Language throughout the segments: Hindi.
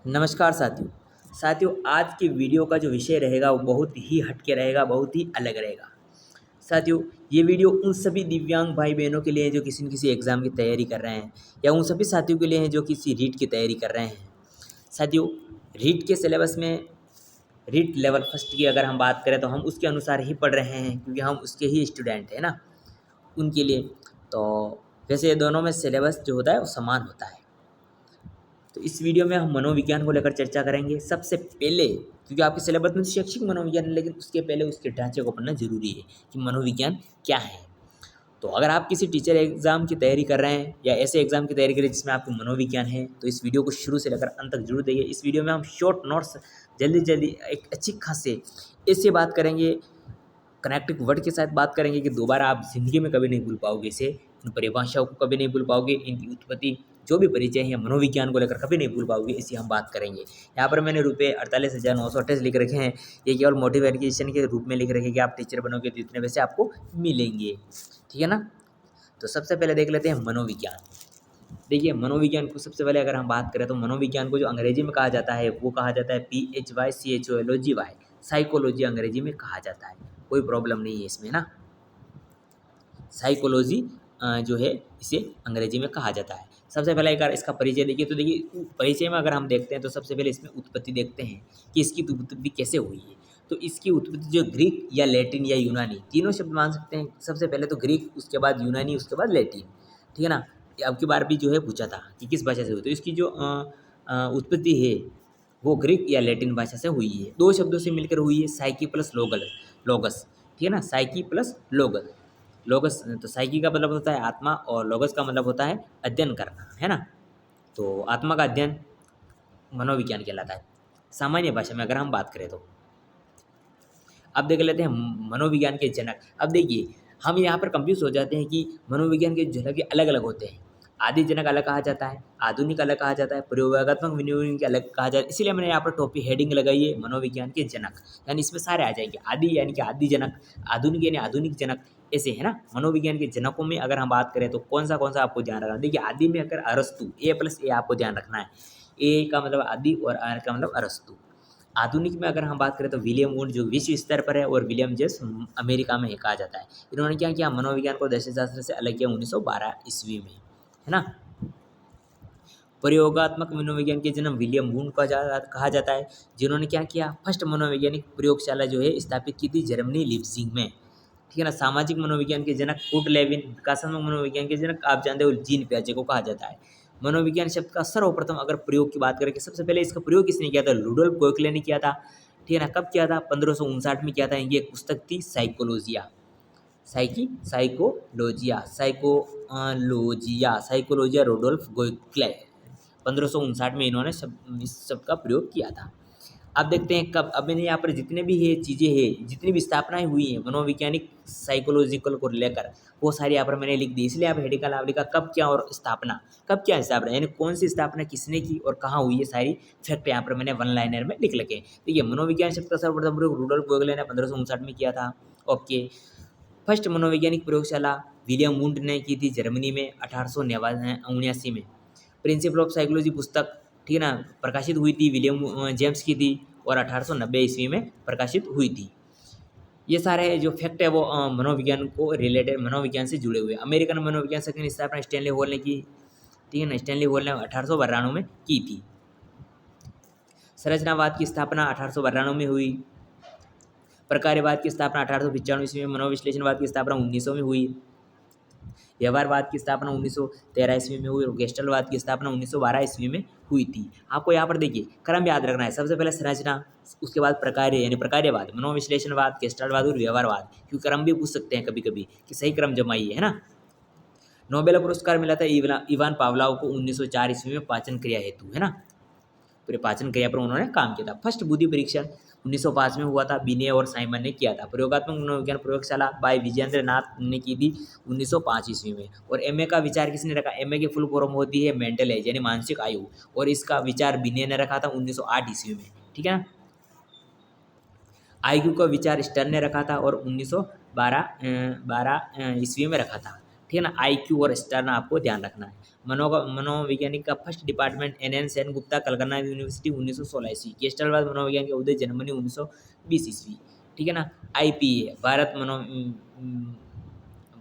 नमस्कार साथियों। आज की वीडियो का जो विषय रहेगा वो बहुत ही हटके रहेगा, बहुत ही अलग रहेगा। साथियों, ये वीडियो उन सभी दिव्यांग भाई बहनों के लिए है जो किसी न किसी एग्ज़ाम की तैयारी कर रहे हैं, या उन सभी साथियों के लिए है जो किसी रीट की तैयारी कर रहे हैं। साथियों, रीट के सिलेबस में रीट लेवल फर्स्ट की अगर हम बात करें तो हम उसके अनुसार ही पढ़ रहे हैं, क्योंकि हम उसके ही स्टूडेंट हैं ना, उनके लिए। तो वैसे ये दोनों में सिलेबस जो होता है वो समान होता है। तो इस वीडियो में हम मनोविज्ञान को लेकर चर्चा करेंगे। सबसे पहले, क्योंकि आपके सिलेबस में तो शैक्षिक मनोविज्ञान है, लेकिन उसके पहले उसके ढांचे को पढ़ना जरूरी है कि मनोविज्ञान क्या है। तो अगर आप किसी टीचर एग्जाम की तैयारी कर रहे हैं या ऐसे एग्जाम की तैयारी कर रहे हैं जिसमें आपको मनोविज्ञान है, तो इस वीडियो को शुरू से लेकर अंत तक जरूर देखिए। इस वीडियो में हम शॉर्ट नोट्स जल्दी जल्दी एक अच्छी खासे इससे बात करेंगे, कनेक्टिव वर्ड के साथ बात करेंगे कि दोबारा आप जिंदगी में कभी नहीं भूल पाओगे इसे। इन परिभाषाओं को कभी नहीं भूल पाओगे, इनकी उत्पत्ति जो भी परिचय है मनोविज्ञान को लेकर कभी नहीं भूल पाओगे, इसी हम बात करेंगे। यहाँ पर मैंने ₹48,928 लिख रखे हैं। ये केवल मोटिवेशन के रूप में लिख रखे हैं कि आप टीचर बनोगे तो इतने पैसे आपको मिलेंगे, ठीक है ना। तो सबसे पहले देख लेते हैं मनोविज्ञान। देखिए, मनोविज्ञान को सबसे पहले अगर हम बात करें तो मनोविज्ञान को जो अंग्रेजी में कहा जाता है वो कहा जाता है PHYCHOLOGY, साइकोलॉजी अंग्रेजी में कहा जाता है। कोई प्रॉब्लम नहीं है इसमें ना। साइकोलॉजी जो है इसे अंग्रेजी में कहा जाता है। सबसे पहले एक बार इसका परिचय देखिए। तो देखिए, परिचय में अगर हम देखते हैं तो सबसे पहले इसमें उत्पत्ति देखते हैं कि इसकी उत्पत्ति कैसे हुई है। तो इसकी उत्पत्ति जो ग्रीक या लैटिन या यूनानी तीनों शब्द मान सकते हैं। सबसे पहले तो ग्रीक, उसके बाद यूनानी, उसके बाद लैटिन, ठीक है ना। अब की बार भी जो है पूछा था कि किस भाषा से हुई, तो इसकी जो उत्पत्ति है वो ग्रीक या लैटिन भाषा से हुई है। दो शब्दों से मिलकर हुई है, साइकी प्लस लोगस, ठीक है ना। साइकी प्लस लोगस, लोगस तो साइकी का मतलब होता है आत्मा, और लोगस का मतलब होता है अध्ययन करना, है ना। तो आत्मा का अध्ययन मनोविज्ञान कहलाता है सामान्य भाषा में अगर हम बात करें तो। अब देख लेते हैं मनोविज्ञान के जनक। अब देखिए, हम यहाँ पर कंफ्यूज हो जाते हैं कि मनोविज्ञान के जनक ये अलग अलग होते हैं। आदि जनक अलग कहा जाता है, आधुनिक अलग कहा जाता है, प्रयोगात्मक विनोविज्ञान के अलग कहा जाता है। इसीलिए मैंने यहाँ पर टॉपिक हेडिंग लगाई है मनोविज्ञान के जनक, यानी इसमें सारे आ जाएंगे। आदि यानी कि आदि जनक, आधुनिक यानी आधुनिक जनक, ऐसे है ना। मनोविज्ञान के जनकों में अगर हम बात करें तो कौन सा आपको ध्यान रखना है। देखिए, आदि में अगर अरस्तु, A+A आपको ध्यान रखना है। ए का मतलब आदि और आर का मतलब अरस्तु। आधुनिक में अगर हम बात करें तो विलियम वुड जो विश्व स्तर पर है, और विलियम जेम्स अमेरिका में कहा जाता है। इन्होंने क्या किया, मनोविज्ञान को दर्शनशास्त्र से अलग किया 1912 ईस्वी में, है ना। प्रयोगात्मक मनोविज्ञान के जन्म विलियम वुंड का कहा जाता है, जिन्होंने क्या किया, फर्स्ट मनोवैज्ञानिक प्रयोगशाला जो है स्थापित की थी जर्मनी लिप्जिंग में, ठीक है ना। सामाजिक मनोविज्ञान के जनक कुर्ट लेविन, विकासात्मक मनोविज्ञान के जनक आप जानते हो जीन पियाजे को कहा जाता है। मनोविज्ञान शब्द का सर्वप्रथम अगर प्रयोग की बात करें कि सबसे पहले इसका प्रयोग किसने किया था, लुडोल्फ गोखले ने किया था, ठीक है ना। कब किया था, 1559 में किया था। ये एक पुस्तक थी साइकोलॉजिया, साइकोलॉजिया रोडोल्फ गोखले, 1559 में इन्होंने इस शब्द का प्रयोग किया था। अब देखते हैं कब। अब मैंने यहाँ पर जितने भी है चीज़ें हैं, जितनी भी स्थापनाएं हुई हैं मनोवैज्ञानिक साइकोलॉजिकल को लेकर, वो सारी यहाँ पर मैंने लिख दी। इसलिए आप हेडिंग का नाम लिखा कब क्या और स्थापना, कब क्या स्थापना यानी कौन सी स्थापना किसने की और कहाँ हुई, ये सारी फैक्ट यहाँ पर मैंने वन लाइनर में लिख लगे। देखिए, मनोविज्ञान शब्द का सर्वप्रथम प्रयोग रुडोल्फ गोगले ने 1559 में किया था। ओके। फर्स्ट मनोवैज्ञानिक प्रयोगशाला विलियम वुंड ने की थी जर्मनी में 1879 में। प्रिंसिपल ऑफ साइकोलॉजी पुस्तक, ठीक है ना, प्रकाशित हुई थी, विलियम जेम्स की थी, और 1890 ईस्वी में प्रकाशित हुई थी। ये सारे जो फैक्ट है वो मनोविज्ञान को रिलेटेड, मनोविज्ञान से जुड़े हुए। अमेरिकन मनोविज्ञान संघ की स्थापना स्टैनली हॉल ने की, ठीक है ना। स्टैनली हॉल ने 1892 में की थी। संरचनावाद की स्थापना 1892 में हुई। प्रकार्यवाद की स्थापना 1895 ईस्वी में। मनोविश्लेषणवाद की स्थापना 1900 में हुई। व्यवहारवाद की स्थापना 1913 ईस्वी में हुई, और गेस्टलवाद की स्थापना 1912 ईस्वी में हुई थी। आपको यहाँ पर देखिए क्रम याद रखना है। सबसे पहले संरचना, उसके बाद प्रकार्य यानी प्रकार्यवाद, मनोविश्लेषणवाद, गेस्टलवाद और व्यवहारवाद। क्योंकि क्रम भी पूछ सकते हैं कभी कभी कि सही क्रम जमाइए, है ना। नोबेल पुरस्कार मिला था इवान पावलोव को 1904 ईस्वी में पाचन क्रिया हेतु, है ना। पूरे पाचन क्रिया पर उन्होंने काम किया था। फर्स्ट बुद्धि परीक्षण 1905 में हुआ था, बिने और साइमन ने किया था। प्रयोगात्मक मनोविज्ञान प्रयोगशाला बाय विजेंद्र नाथ ने की थी 1905 ईस्वी में। और एमए का विचार किसने रखा, एमए की फुल फॉर्म होती है मेंटल एज यानी मानसिक आयु, और इसका विचार बिने ने रखा था 1908 ईस्वी में, ठीक है ना। आईक्यू का विचार स्टर्न ने रखा था और 1912 ईस्वी में रखा था, ठीक है ना। IQ और स्टार ना आपको ध्यान रखना है। मनोवैज्ञानिक का first department NN Sen Gupta, Calcutta university 1916 ईस्वी। गेस्टाल्ट मनोविज्ञान के उदय जर्मनी 1920 ईस्वी। ठीक है ना। IPA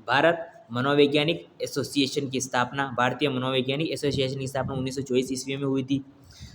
भारत मनोवैज्ञानिक एसोसिएशन की स्थापना, भारतीय मनोवैज्ञानिक एसोसिएशन की स्थापना 1924 ईस्वी में हुई थी।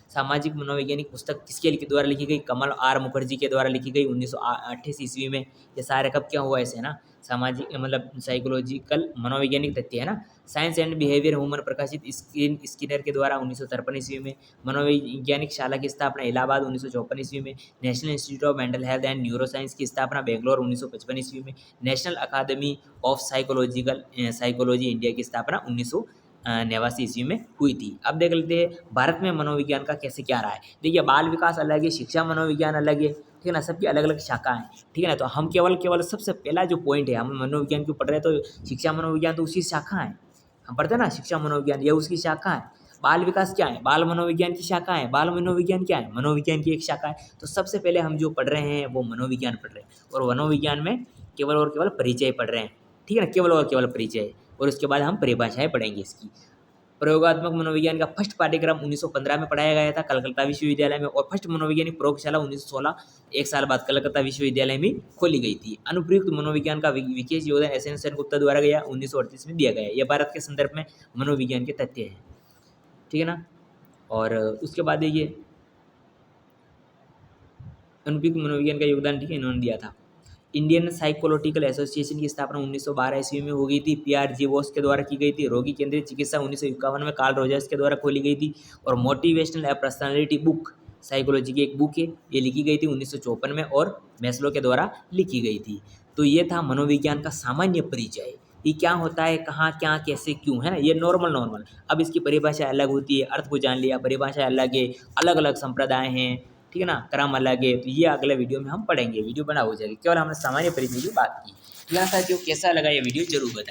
सामाजिक मनोवैज्ञानिक पुस्तक किसके द्वारा लिखी गई? कमल R मुखर्जी के द्वारा लिखी गई 1928 ईस्वी में। ये सारे कब क्या हुआ ऐसे ना, सामाजिक मतलब साइकोलॉजिकल मनोवैज्ञानिक तथ्य है ना। साइंस एंड बिहेवियर ह्यूमन प्रकाशित स्किनर के द्वारा 1953 ईस्वी में। मनोवैज्ञानिक शाला की स्थापना इलाहाबाद 1954 ईस्वी में। National Institute of Mental Health and Neuro Science की स्थापना बेंगलोर 1955 ईस्वी में। National Academy of Psychology India की स्थापना 1989 ईस्वी में हुई थी। अब देख लेते हैं भारत में मनोविज्ञान का कैसे क्या रहा है। देखिए बाल विकास अलग है, शिक्षा मनोविज्ञान अलग है, ठीक है ना, सबकी अलग अलग शाखाएं हैं, ठीक है ना। तो हम केवल सबसे पहला जो पॉइंट है, हम मनोविज्ञान क्यों पढ़ रहे हैं, तो शिक्षा मनोविज्ञान तो उसकी शाखा है, हम पढ़ते हैं ना शिक्षा मनोविज्ञान, ये उसकी शाखा है। बाल विकास क्या है? बाल मनोविज्ञान की शाखा है। बाल मनोविज्ञान क्या है? मनोविज्ञान की एक शाखा है। तो सबसे पहले हम जो पढ़ रहे हैं वो मनोविज्ञान पढ़ रहे हैं, और मनोविज्ञान में केवल और केवल परिचय पढ़ रहे हैं, ठीक है ना, केवल और केवल परिचय, और उसके बाद हम परिभाषाएं पढ़ेंगे इसकी। प्रयोगात्मक मनोविज्ञान का फर्स्ट पाठ्यक्रम 1915 में पढ़ाया गया था कलकत्ता विश्वविद्यालय में, और फर्स्ट मनोवैज्ञानिक प्रयोगशाला 1916 एक साल बाद कलकत्ता विश्वविद्यालय में खोली गई थी। अनुप्रयुक्त मनोविज्ञान का विशेष योगदान SN सेनगुप्ता द्वारा गया 1938 में दिया गया है। यह भारत के संदर्भ में मनोविज्ञान के तथ्य हैं, ठीक है ना। और उसके बाद ये अनुप्रयुक्त मनोविज्ञान का योगदान, ठीक है, इन्होंने दिया था। इंडियन साइकोलॉजिकल एसोसिएशन की स्थापना 1912 ईस्वी में हो गई थी, PR G बोस के द्वारा की गई थी। रोगी केंद्रित चिकित्सा 1951 में कार्ल रोजर्स के द्वारा खोली गई थी। और मोटिवेशनल पर्सनालिटी बुक, साइकोलॉजी की एक बुक है, ये लिखी गई थी 1954 में, और मैस्लो के द्वारा लिखी गई थी। तो ये था मनोविज्ञान का सामान्य परिचय, ये क्या होता है, कहाँ क्या कैसे क्यों, है ना, ये नॉर्मल। अब इसकी परिभाषा अलग होती है, अर्थ को जान लिया, परिभाषा अलग है, अलग अलग संप्रदाय हैं, ठीक है ना, क्रम अलग है। तो ये अगले वीडियो में हम पढ़ेंगे, वीडियो बना हो जाएगी, केवल हमने सामान्य परिचय की बात की। ठीक है ना साथियों, कैसा लगा ये वीडियो जरूर बताएं।